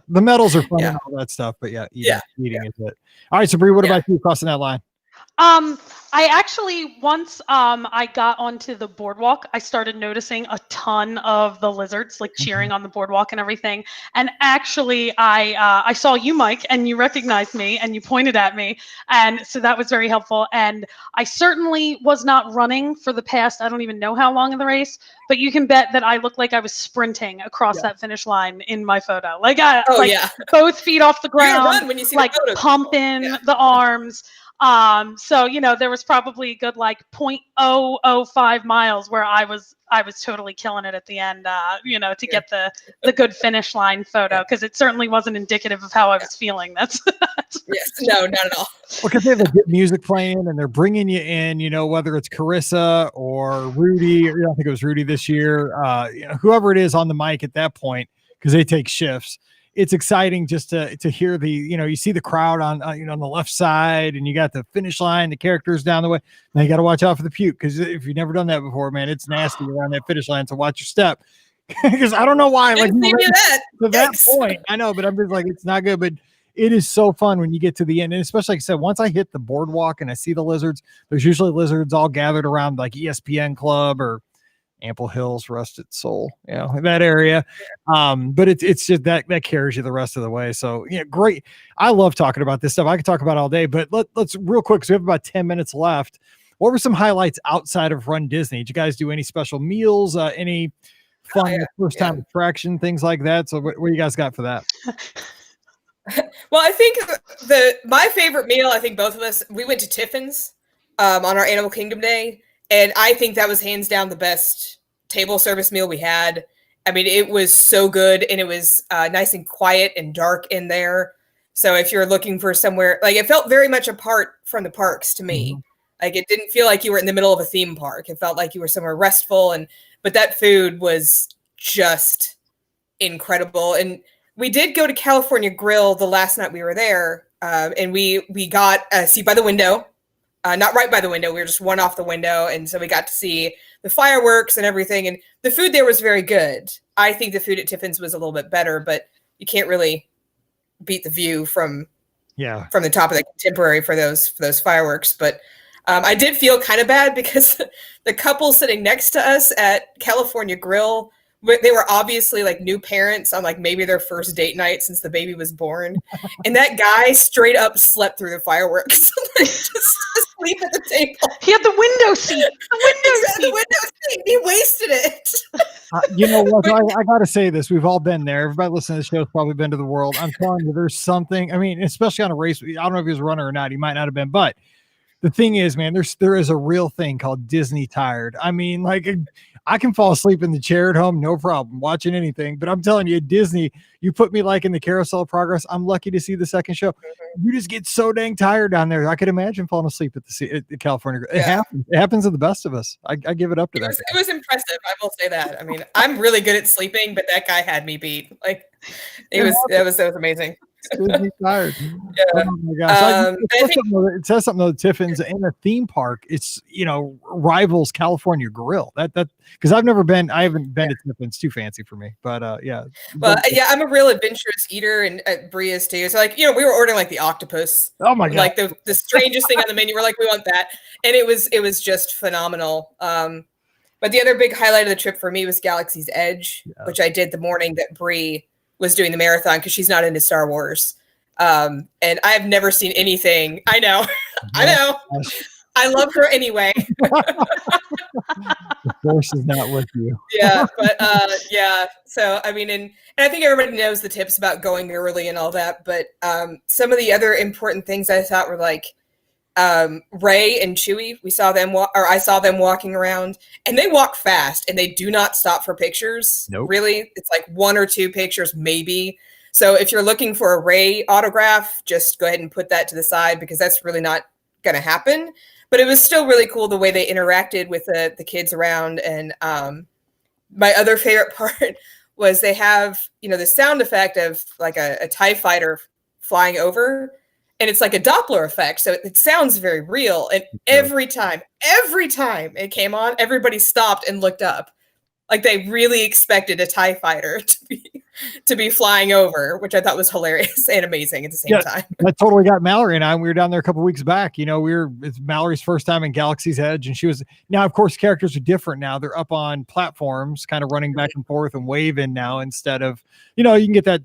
the medals are fun and all that stuff, but eating is it. All right, so Bree, what about you crossing that line? I actually, once I got onto the boardwalk, I started noticing a ton of the lizards like cheering on the boardwalk and everything. And actually, I saw you, Mike, and you recognized me and you pointed at me. And so that was very helpful. And I certainly was not running for the past, I don't even know how long in the race, but you can bet that I looked like I was sprinting across that finish line in my photo. Like, both feet off the ground, when you see like pumping the arms. So there was probably a good like 0.005 miles where I was totally killing it at the end, to get the good finish line photo, because it certainly wasn't indicative of how I was feeling. That's yes, no, not at all. Because they have the good music playing and they're bringing you in, whether it's Carissa or Rudy, or I think it was Rudy this year, whoever it is on the mic at that point, because they take shifts. It's exciting just to hear the, you see the crowd on, on the left side, and you got the finish line, the characters down the way. Now you got to watch out for the puke, because if you've never done that before, man, it's nasty around that finish line. So watch your step, because I don't know why. Like to that point, I know, but I'm just like, it's not good. But it is so fun when you get to the end, and especially like I said, once I hit the boardwalk and I see the lizards, there's usually lizards all gathered around like ESPN Club or Ample Hills, Rusted Soul, that area. But it's just that carries you the rest of the way. So great. I love talking about this stuff. I could talk about it all day, but let's real quick, because we have about 10 minutes left. What were some highlights outside of Run Disney? Did you guys do any special meals, any fun first time attraction, things like that? So what do you guys got for that? Well, I think my favorite meal, I think both of us, we went to Tiffin's on our Animal Kingdom day. And I think that was hands down the best table service meal we had. I mean, it was so good, and it was nice and quiet and dark in there. So if you're looking for somewhere, like, it felt very much apart from the parks to me. Mm-hmm. Like, it didn't feel like you were in the middle of a theme park. It felt like you were somewhere restful, but that food was just incredible. And we did go to California Grill the last night we were there, and we got a seat by the window, not right by the window. We were just one off the window. And so we got to see the fireworks and everything. And the food there was very good. I think the food at Tiffin's was a little bit better, but you can't really beat the view from the top of the Contemporary for those fireworks. But I did feel kind of bad because the couple sitting next to us at California Grill, they were obviously like new parents on like maybe their first date night since the baby was born. And that guy straight up slept through the fireworks. just asleep at the table. He had the window seat. The window seat. He wasted it. You know what? I got to say this. We've all been there. Everybody listening to the show has probably been to the World. I'm telling you, there's something. I mean, especially on a race. I don't know if he was a runner or not. He might not have been. But the thing is, man, there is a real thing called Disney tired. I mean, like, I can fall asleep in the chair at home, no problem, watching anything. But I'm telling you, Disney, you put me like in the Carousel of Progress. I'm lucky to see the second show. You just get so dang tired down there. I could imagine falling asleep at the California. It happens. It happens to the best of us. I give it up to that. It was impressive. I will say that. I mean, I'm really good at sleeping, but that guy had me beat. Like, that was amazing. Disney tired. Yeah. Oh my gosh. It says something though. Tiffin's in a theme park. It's rivals California Grill. That because I haven't been to Tiffin's. Too fancy for me. But yeah. Well, I'm a real adventurous eater, and Bree is too. So like we were ordering like the octopus. Oh my god! Like the strangest thing on the menu. We're like, we want that, and it was just phenomenal. But the other big highlight of the trip for me was Galaxy's Edge, which I did the morning that Bree was doing the marathon because she's not into Star Wars. And I've never seen anything. I know. I know. I love her anyway. The Force is not with you. Yeah, but yeah. So I mean, and I think everybody knows the tips about going early and all that. But some of the other important things I thought were like Rey and Chewie. I saw them walking around, and they walk fast, and they do not stop for pictures. Nope. Really, it's like 1 or 2 pictures, maybe. So if you're looking for a Rey autograph, just go ahead and put that to the side because that's really not going to happen. But it was still really cool the way they interacted with the kids around. And my other favorite part was they have the sound effect of like a TIE fighter flying over. And it's like a Doppler effect. So it sounds very real. And every time it came on, everybody stopped and looked up. Like they really expected a TIE fighter to be flying over, which I thought was hilarious and amazing at the same time. That totally got Mallory and I. We were down there a couple of weeks back. It's Mallory's first time in Galaxy's Edge. And she was, now of course, characters are different now. They're up on platforms, kind of running back and forth and waving now instead of, you can get that.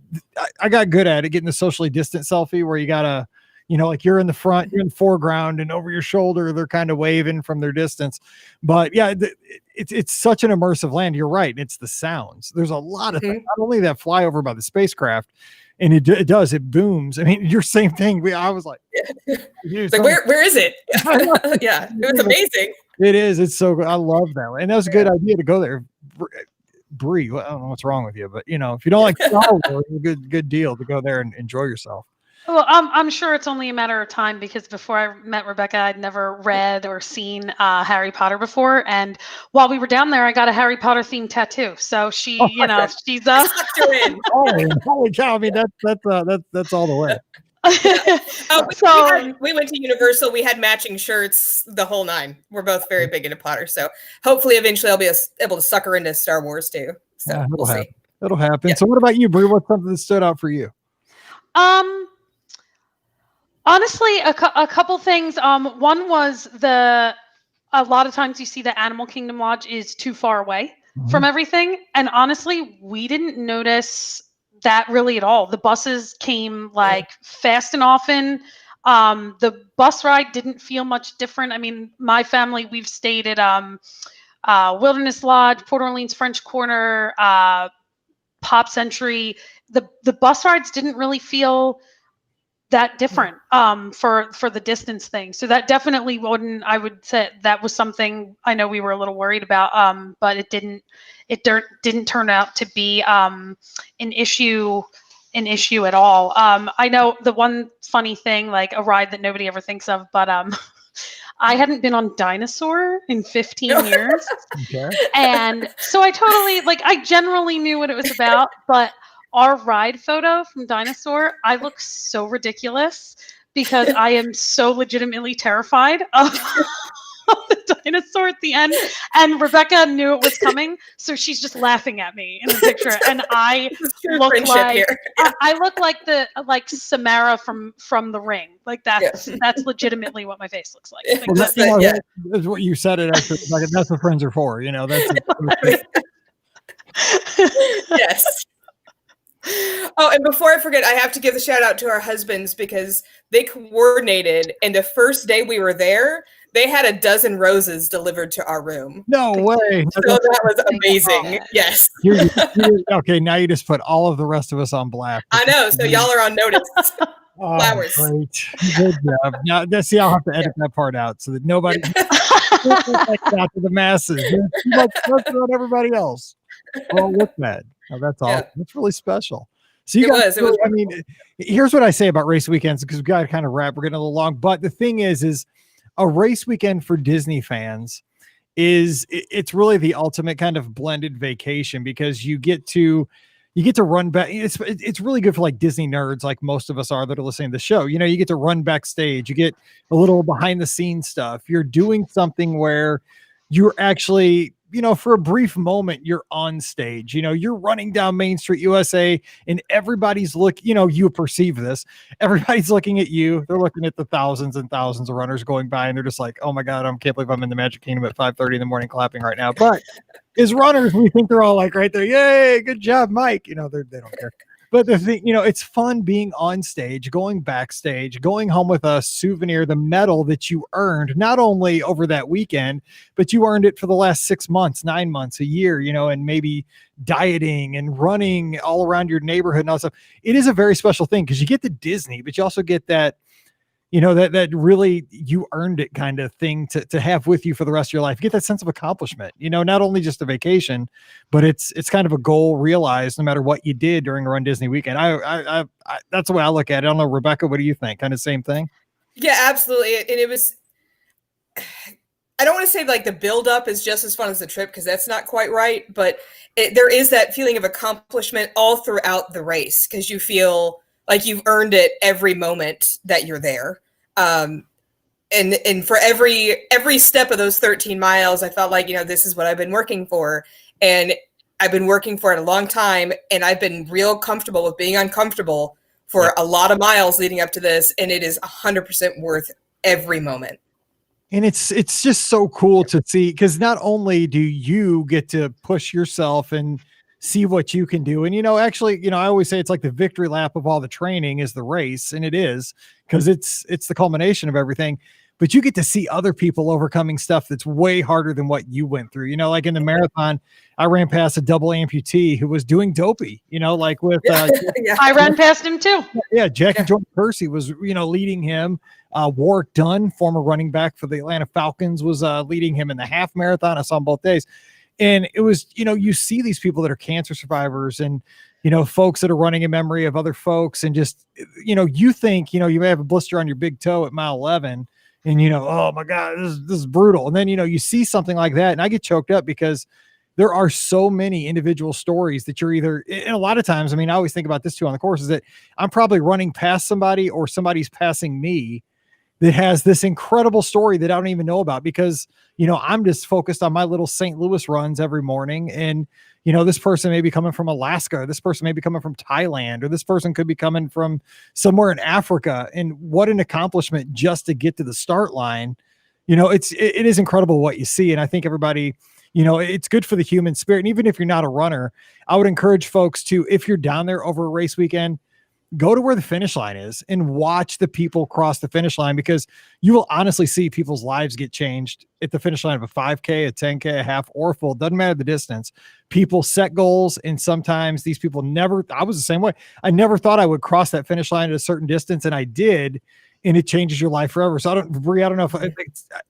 I got good at it, getting the socially distant selfie where you got to, like you're in the front, you're in the foreground, and over your shoulder, they're kind of waving from their distance. But yeah, it's such an immersive land. You're right. It's the sounds. There's a lot of things, not only that fly over by the spacecraft, and it booms. I mean, your same thing. I was like, like where is it? Yeah, it was amazing. It is. It's so good. I love that. And that was a good idea to go there. Bree, I don't know what's wrong with you, but if you don't like Star Wars, it's a good deal to go there and enjoy yourself. Well, I'm sure it's only a matter of time because before I met Rebecca, I'd never read or seen Harry Potter before. And while we were down there, I got a Harry Potter themed tattoo. So she's she's in. Holy cow! I mean, that's all the way. We went to Universal. We had matching shirts, the whole 9. We're both very big into Potter, so hopefully, eventually, I'll be able to suck her into Star Wars too. So we'll see. It'll happen. Yeah. So, what about you, Bree? What's something that stood out for you? Honestly, a couple things. One was a lot of times you see the Animal Kingdom Lodge is too far away from everything. And honestly, we didn't notice that really at all. The buses came like fast and often. The bus ride didn't feel much different. I mean, my family, we've stayed at Wilderness Lodge, Port Orleans French Corner, Pop Century. The bus rides didn't really feel that different for the distance thing. So that definitely I would say that was something I know we were a little worried about, but it didn't turn out to be an issue at all. I know the one funny thing, like a ride that nobody ever thinks of, but I hadn't been on Dinosaur in 15 years. Okay. And so I generally knew what it was about, but our ride photo from Dinosaur, I look so ridiculous because I am so legitimately terrified of the dinosaur at the end. And Rebecca knew it was coming, so she's just laughing at me in the picture. And I look like I look like Samara from The Ring. Like that's legitimately what my face looks like. That's what you said. It actually, like, that's what friends are for. That's yes. Oh, and before I forget, I have to give a shout out to our husbands because they coordinated, and the first day we were there, they had a dozen roses delivered to our room. No way. So that was amazing. Yes. Okay, now you just put all of the rest of us on blast. I know. So y'all are on notice. Flowers. Great. Good job. Now, see, I'll have to edit that part out so that nobody like that to the masses. Like everybody else. Well, look that. Oh, that's awesome. Yeah. That's really special. So you guys, I mean, here's what I say about race weekends, because we've got to kind of wrap. We're getting a little long, but the thing is a race weekend for Disney fans it's really the ultimate kind of blended vacation, because you get to run back. It's really good for like Disney nerds, like most of us are that are listening to the show. You get to run backstage, you get a little behind the scenes stuff. You're doing something where you're actually, for a brief moment, you're on stage, you're running down Main Street USA and everybody's you perceive this. Everybody's looking at you. They're looking at the thousands and thousands of runners going by, and they're just like, oh my God, I can't believe I'm in the Magic Kingdom at 5:30 in the morning clapping right now. But as runners, we think they're all like right there. Yay, good job, Mike. They don't care. But the thing, it's fun being on stage, going backstage, going home with a souvenir, the medal that you earned, not only over that weekend, but you earned it for the last 6 months, 9 months, a year, and maybe dieting and running all around your neighborhood and all that stuff. It is a very special thing because you get the Disney, but you also get that, that really you earned it kind of thing to have with you for the rest of your life. You get that sense of accomplishment, not only just a vacation, but it's kind of a goal realized no matter what you did during a Run Disney weekend. I that's the way I look at it. I don't know, Rebecca, what do you think? Kind of same thing? Yeah, absolutely. And it was, I don't want to say like the buildup is just as fun as the trip, because that's not quite right, but there is that feeling of accomplishment all throughout the race, because you feel like you've earned it every moment that you're there. And for every step of those 13 miles, I felt like, this is what I've been working for, and I've been working for it a long time, and I've been real comfortable with being uncomfortable for a lot of miles leading up to this. And it is 100% worth every moment. And it's just so cool to see, because not only do you get to push yourself and see what you can do. And, actually, I always say it's like the victory lap of all the training is the race. And it is, because it's the culmination of everything, but you get to see other people overcoming stuff that's way harder than what you went through. Like in the marathon, I ran past a double amputee who was doing dopey, like with, I ran past him too. Yeah. Jackie Jordan Percy was, leading him. Warwick Dunn, former running back for the Atlanta Falcons, was leading him in the half marathon. I saw him both days. And it was, you see these people that are cancer survivors and, folks that are running in memory of other folks. And just, you think, you may have a blister on your big toe at mile 11 and, oh my God, this is brutal. And then, you see something like that. And I get choked up because there are so many individual stories that you're either, and a lot of times, I always think about this too on the course, is that I'm probably running past somebody or somebody's passing me that has this incredible story that I don't even know about, because, I'm just focused on my little St. Louis runs every morning. And, this person may be coming from Alaska, this person may be coming from Thailand, or this person could be coming from somewhere in Africa. And what an accomplishment just to get to the start line. It is incredible what you see. And I think everybody, it's good for the human spirit. And even if you're not a runner, I would encourage folks to, if you're down there over a race weekend, go to where the finish line is and watch the people cross the finish line, because you will honestly see people's lives get changed at the finish line of a 5K, a 10K, a half, or a full. Doesn't matter the distance. People set goals, and sometimes these people I was the same way. I never thought I would cross that finish line at a certain distance, and I did, and it changes your life forever. So I don't know if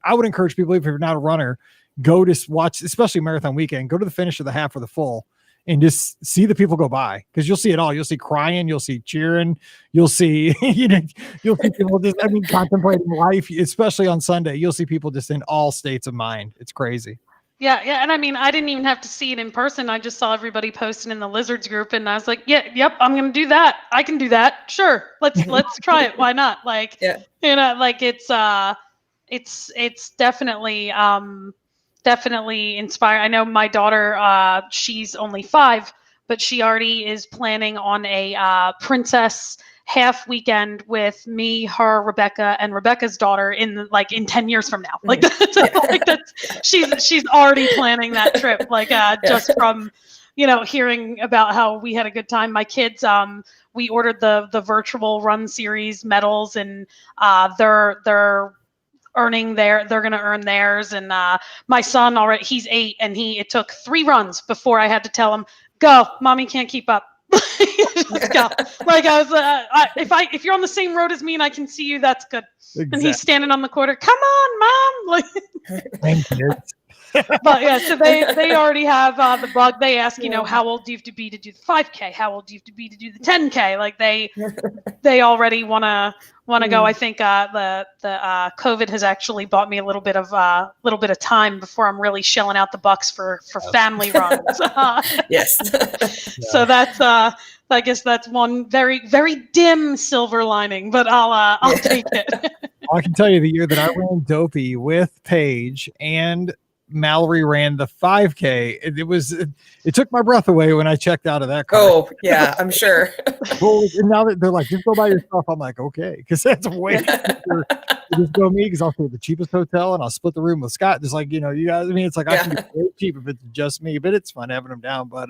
I would encourage people, if you're not a runner, go to watch, especially marathon weekend, go to the finish of the half or the full, and just see the people go by, because you'll see it all. You'll see crying, you'll see cheering, you'll see, you'll see people just, contemplating life, especially on Sunday. You'll see people just in all states of mind. It's crazy. Yeah. And I mean, I didn't even have to see it in person. I just saw everybody posting in the Lizards group, and I was like, yep, I'm gonna do that. I can do that. Sure, let's try it. Why not? Like, Yeah. like it's definitely inspiring. I know my daughter, she's only 5, but she already is planning on a princess half weekend with me, her, Rebecca, and Rebecca's daughter in 10 years from now. Like that's she's already planning that trip. Just from hearing about how we had a good time. My kids, we ordered the virtual run series medals, and they're going to earn theirs. And my son already, he's 8, and it took 3 runs before I had to tell him, go, mommy can't keep up. Just go. I was if you're on the same road as me and I can see you, that's good. Exactly. And he's standing on the corner, come on, mom. Thank you. But yeah, so they already have the bug. They ask, how old do you have to be to do the 5K? How old do you have to be to do the 10K? They already want to go. I think the COVID has actually bought me a little bit of time before I'm really shelling out the bucks for family runs. Yes. So that's I guess that's one very, very dim silver lining, but I'll take it. I can tell you the year that I ran Dopey with Paige and Mallory ran the 5K. It took my breath away when I checked out of that car. Oh yeah, I'm sure. Well, and now that they're like, just go by yourself, I'm like, okay, because that's way cheaper to just go me, because I'll stay at the cheapest hotel and I'll split the room with Scott. Just like, you guys, I mean, it's like I can get way cheap if it's just me, but it's fun having them down. But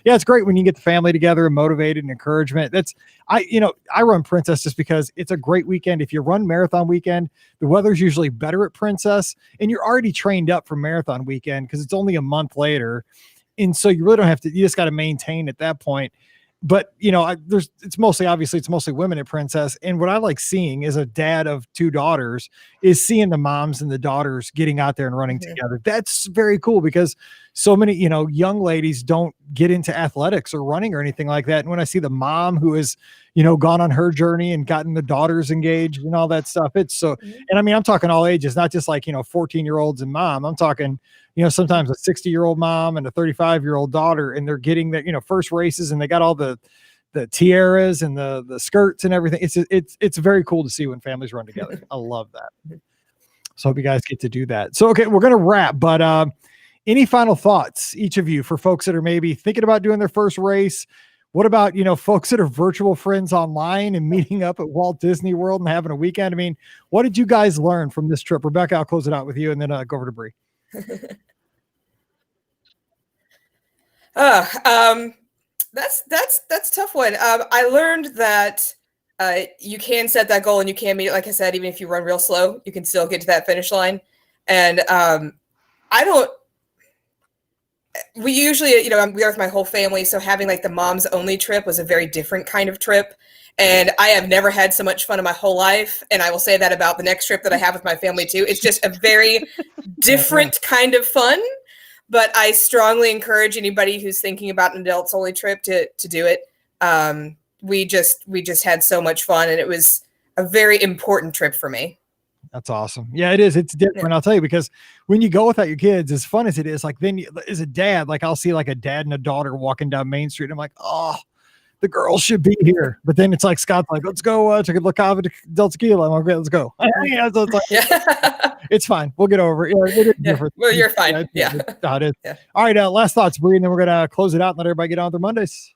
yeah, it's great when you get the family together and motivated and encouragement. I run Princess just because it's a great weekend. If you run marathon weekend, the weather's usually better at Princess, and you're already trained up for marathon weekend because it's only a month later. And so you really don't have to, you just got to maintain at that point. But, it's mostly women at Princess. And what I like seeing as a dad of 2 daughters is seeing the moms and the daughters getting out there and running together. That's very cool because so many, young ladies don't get into athletics or running or anything like that. And when I see the mom who is, gone on her journey and gotten the daughters engaged and all that stuff, it's so, and I mean, I'm talking all ages, not just 14-year-olds and mom. I'm talking, sometimes a 60-year-old mom and a 35-year-old daughter, and they're getting the, first races, and they got all the tiaras and the skirts and everything. It's very cool to see when families run together. I love that. So hope you guys get to do that. So, okay, we're going to wrap, but any final thoughts, each of you, for folks that are maybe thinking about doing their first race? What about, folks that are virtual friends online and meeting up at Walt Disney World and having a weekend? I mean, what did you guys learn from this trip? Rebecca, I'll close it out with you and then go over to Bree. That's a tough one. I learned that you can set that goal and you can meet it. Like I said, even if you run real slow, you can still get to that finish line. And we usually, I'm there with my whole family. So having the moms only trip was a very different kind of trip. And I have never had so much fun in my whole life. And I will say that about the next trip that I have with my family too. It's just a very different kind of fun. But I strongly encourage anybody who's thinking about an adults only trip to do it. We just had so much fun, and it was a very important trip for me. That's awesome. Yeah, it is. It's different. I'll tell you, because when you go without your kids, as fun as it is, then as a dad, I'll see a dad and a daughter walking down Main Street. And I'm like, oh, the girls should be here. But then it's like, Scott's like, let's go to La Cava del Tequila. I'm like, okay, let's go. So it's, it's fine. We'll get over it. Yeah, it is different. Well, you're fine. Yeah. It is. Yeah. All right. Last thoughts, Bree, and then we're going to close it out and let everybody get on with their Mondays.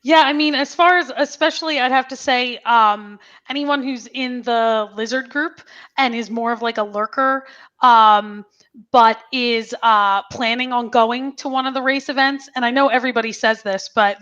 Yeah, I mean, as far as, especially, I'd have to say, anyone who's in the Lizard group and is more of a lurker, but is planning on going to one of the race events. And I know everybody says this, but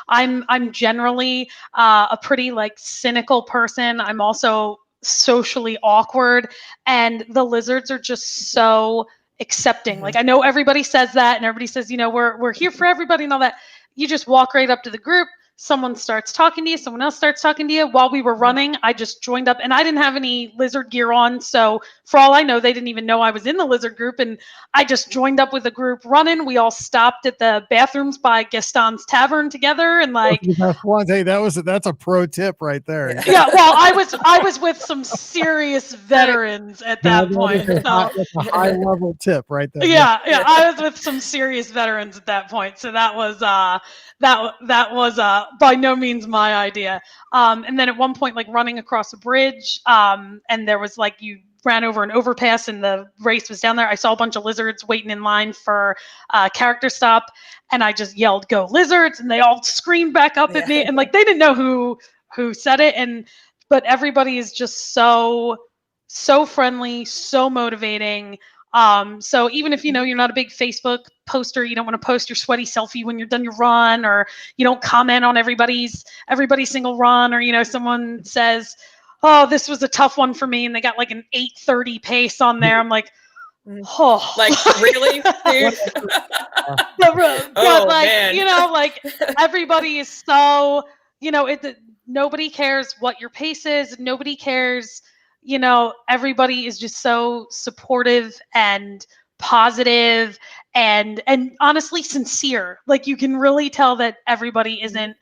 I'm generally a pretty cynical person. I'm also socially awkward, and the Lizards are just so accepting. I know everybody says that, and everybody says, we're here for everybody and all that. You just walk right up to the group, someone starts talking to you, someone else starts talking to you. While we were running, I just joined up, and I didn't have any lizard gear on. So for all I know, they didn't even know I was in the lizard group. And I just joined up with a group running. We all stopped at the bathrooms by Gaston's Tavern together. And like, hey, that's a pro tip right there. yeah, well, I was with some serious veterans at that point. That's a high level tip right there. Yeah, I was with some serious veterans at that point. So that was that was by no means my idea. And then at one point, like running across a bridge, and there was like you ran over an overpass and the race was down there. I saw a bunch of lizards waiting in line for character stop, and I just yelled, "Go lizards!" And they all screamed back up at me, and like they didn't know who said it, but everybody is just so friendly, so motivating. So even if you're not a big Facebook poster, you don't want to post your sweaty selfie when you're done your run, or you don't comment on everybody's single run, or someone says, "Oh, this was a tough one for me," and they got like an 8:30 pace on there. I'm like, oh, like really, dude? but like man. Like everybody is so nobody cares what your pace is. Nobody cares. Everybody is just so supportive and positive and honestly sincere. Like you can really tell that everybody isn't,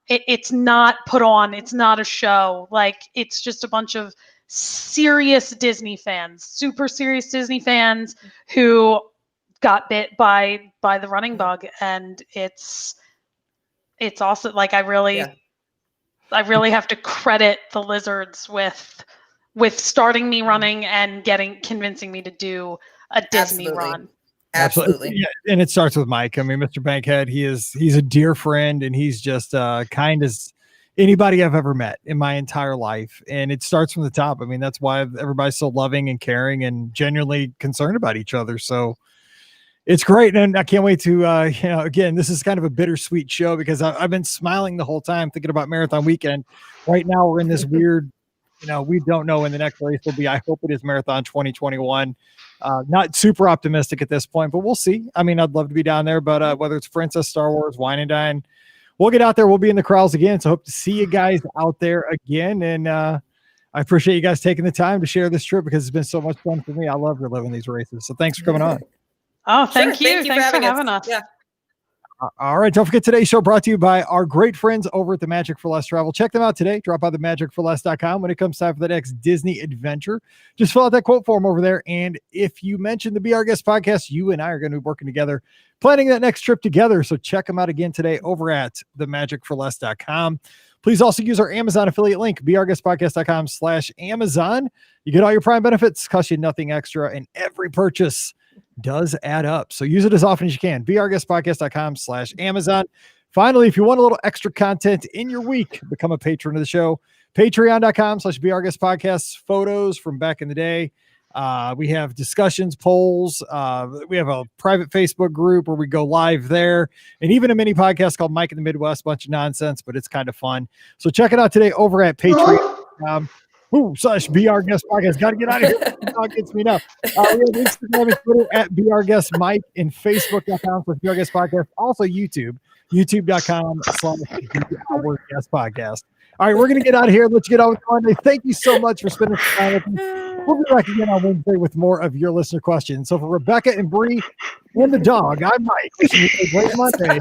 it's not put on. It's not a show. Like it's just a bunch of serious Disney fans, super serious Disney fans who got bit by the running bug. And it's also like, I really have to credit the lizards with starting me running and convincing me to do a Disney run. Absolutely. Yeah, and it starts with Mike. I mean, Mr. Bankhead, he's a dear friend, and he's just kind as anybody I've ever met in my entire life. And it starts from the top. I mean, that's why everybody's so loving and caring and genuinely concerned about each other. So it's great. And I can't wait to, again, this is kind of a bittersweet show because I've been smiling the whole time thinking about Marathon Weekend. Right now we're in this weird, we don't know when the next race will be. I hope it is Marathon 2021. Not super optimistic at this point, but we'll see. I mean, I'd love to be down there, but whether it's Princess, Star Wars, Wine and Dine, we'll get out there. We'll be in the crowds again. So hope to see you guys out there again. And I appreciate you guys taking the time to share this trip because it's been so much fun for me. I love reliving these races. So thanks for coming on. Oh, thank you. Thanks for having us. Yeah. All right. Don't forget today's show brought to you by our great friends over at the Magic for Less Travel. Check them out today. Drop by the magicforless.com when it comes time for the next Disney adventure. Just fill out that quote form over there. And if you mention the Be Our Guest podcast, you and I are going to be working together, planning that next trip together. So check them out again today over at the magicforless.com. Please also use our Amazon affiliate link, beourguestpodcast.com/Amazon. You get all your Prime benefits, cost you nothing extra, and every purchase does add up. So use it as often as you can. beourguestpodcast.com/Amazon. Finally, if you want a little extra content in your week, become a patron of the show. Patreon.com/beourguestpodcast. Photos from back in the day. We have discussions, polls. We have a private Facebook group where we go live there, and even a mini podcast called Mike in the Midwest. Bunch of nonsense, but it's kind of fun. So check it out today over at Patreon. /Be Our Guest Podcast. Got to get out of here. Dog gets me up. We have Instagram and Twitter at Be Our Guest Mike and Facebook.com/Be Our Guest Podcast. Also YouTube, youtube.com/Be Our Guest Podcast. All right, we're going to get out of here. Let's get on with Monday. Thank you so much for spending some time with me. We'll be back again on Wednesday with more of your listener questions. So for Rebecca and Bree and the dog, I'm Mike. Wishing you a great Monday.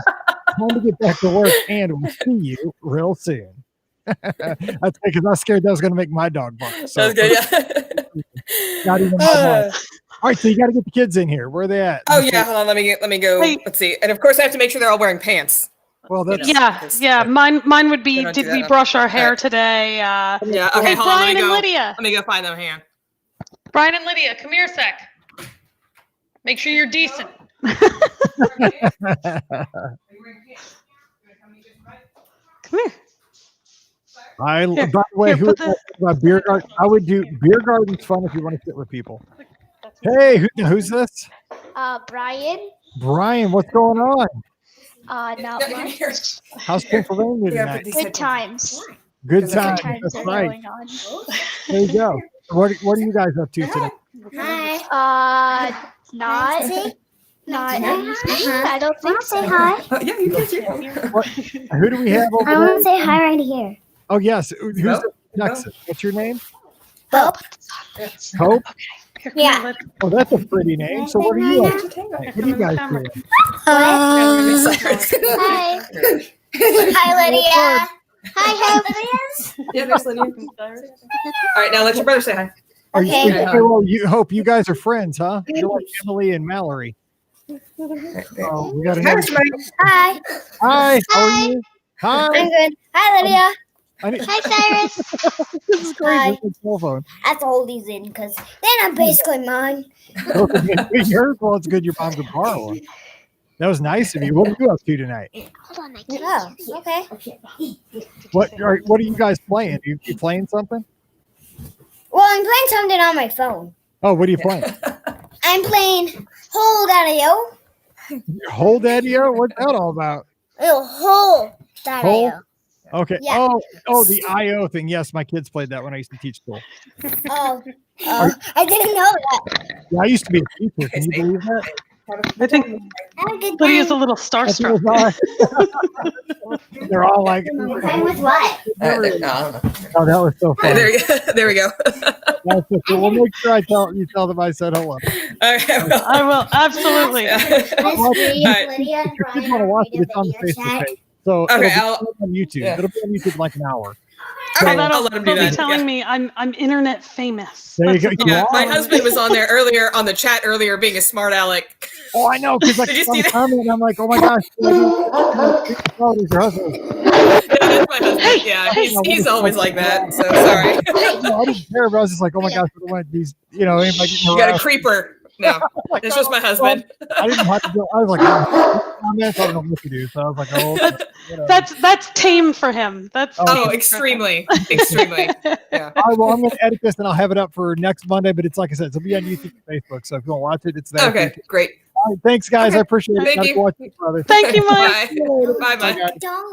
Time to get back to work, and we'll see you real soon. That's because I was scared that was going to make my dog bark. So, that's good, yeah. Not even all right, so you got to get the kids in here. Where are they at? Oh yeah, hold on. Let me go. Let's see. And of course, I have to make sure they're all wearing pants. Well, that's yeah. Mine would be. Did we brush our hair today? Yeah. Okay. Hey, Hold on. Brian and Lydia. Let me go find them. Hang on. Brian and Lydia, come here a sec. Make sure you're decent. Come here. By the way, who about beer garden? I would do beer garden's fun if you want to sit with people. Hey, who's this? Brian. Brian, what's going on? Not much. How's Pennsylvania tonight? Good times. Good times. Times That's are right. going on. There you go. What are you guys up to tonight? Not. Not. I don't think so. Say hi. Yeah, you can too. Who do we have over I there? want to say hi right here. Oh, yes. Who's No, Texas? What's your name? Hope. Hope? Here, come Yeah. on, let- Oh, that's a pretty name. So what are you up to? here, What are come you in the guys camera. doing? Hi. Hi, Lydia. Hi, Hope. Yeah, there's Lydia. All right, now let your brother say hi. Are you, Okay. well, you Hope you guys are friends, huh? You're like Emily and Mallory. Oh, we got Hi, another. Mr. Mike. Hi. Hi, how are you? Hi. I'm good. Hi, Lydia. I need, Hi, Cyrus. this is crazy. Hi. It's a cell phone. I have to hold these in because they're not basically mine. Yours? Well, it's good your mom could borrow one. That was nice of you. What are you up to tonight? Hold on, I can't. Oh, okay. What are you guys playing? You playing something? Well, I'm playing something on my phone. Oh, what are you playing? I'm playing Hold Daddy-O. Hold Daddy-O? What's that all about? Oh, Hold Daddy-O. Okay. Yeah. Oh, the IO thing. Yes, my kids played that when I used to teach school. Oh, I didn't know that. Yeah, I used to be a teacher. Can you believe that? I think Have a good Lydia's a night. little That's starstruck. what they're all like, Playing with what? oh, that was so fun. There we go. That's so cool. Well, make sure you tell them I said hello. Okay, well, I will, absolutely. Miss Bree, Alright. Lydia, and If your kids Brian want to are watch it, reading it's on the video Facebook chat. page. So Okay, it'll be on YouTube. yeah. It'll be on YouTube in like an hour. Okay, They'll I'll let him do be that. telling Yeah. me I'm internet famous. There you That's go. the Yeah, my problem. husband was on there earlier on the chat earlier, being a smart aleck. Oh, I know, because like Did you I'm see that? commenting, I'm like, oh my gosh, oh, there's your husband. Yeah, that's my husband. Yeah, he's always like that. So sorry. No, I didn't care, but I was just like, oh my gosh, what do these, anybody getting You got a harassed? creeper. No, Like, it's just my husband. I didn't have to go. I was like, comments, I don't know what to do. So I was like, oh, okay, That's tame for him. That's Oh, tame Oh, for him. extremely. Yeah. I'm going to edit this and I'll have it up for next Monday. But it's like I said, it'll be on YouTube and Facebook. So if you want to watch it, it's there. Okay, great. All right, thanks, guys. Okay. I appreciate it. Thank Gotta you. go watch it, brother. Thank you, Mike. Bye. Bye. Bye, guys. Don't.